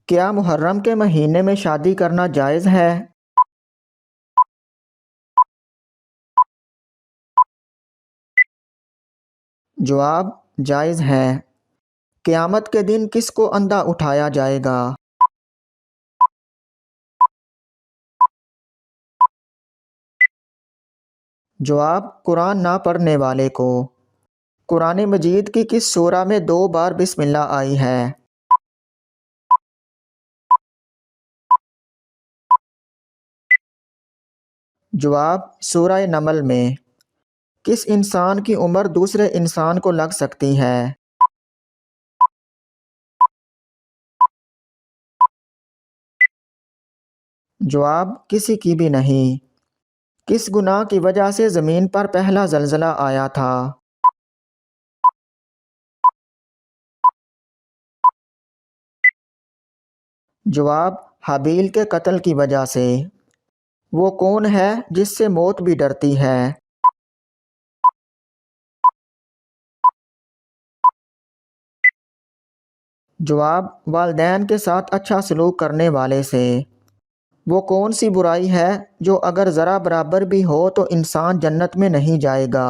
کیا محرم کے مہینے میں شادی کرنا جائز ہے؟ جواب: جائز ہے۔ قیامت کے دن کس کو اندھا اٹھایا جائے گا؟ جواب: قرآن نہ پڑھنے والے کو۔ قرآن مجید کی کس سورہ میں 2 بار بسم اللہ آئی ہے؟ جواب: سورہ نمل میں۔ کس انسان کی عمر دوسرے انسان کو لگ سکتی ہے؟ جواب: کسی کی بھی نہیں۔ کس گناہ کی وجہ سے زمین پر پہلا زلزلہ آیا تھا؟ جواب: حابیل کے قتل کی وجہ سے۔ وہ کون ہے جس سے موت بھی ڈرتی ہے؟ جواب: والدین کے ساتھ اچھا سلوک کرنے والے سے۔ وہ کون سی برائی ہے جو اگر ذرا برابر بھی ہو تو انسان جنت میں نہیں جائے گا؟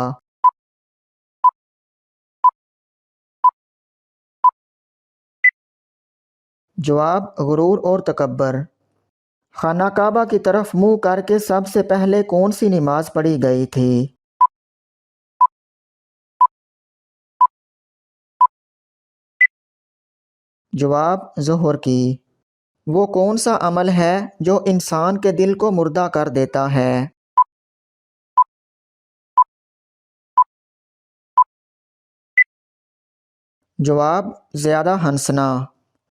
جواب: غرور اور تکبر۔ خانہ کعبہ کی طرف منہ کر کے سب سے پہلے کون سی نماز پڑھی گئی تھی؟ جواب: ظہر کی۔ وہ کون سا عمل ہے جو انسان کے دل کو مردہ کر دیتا ہے؟ جواب: زیادہ ہنسنا۔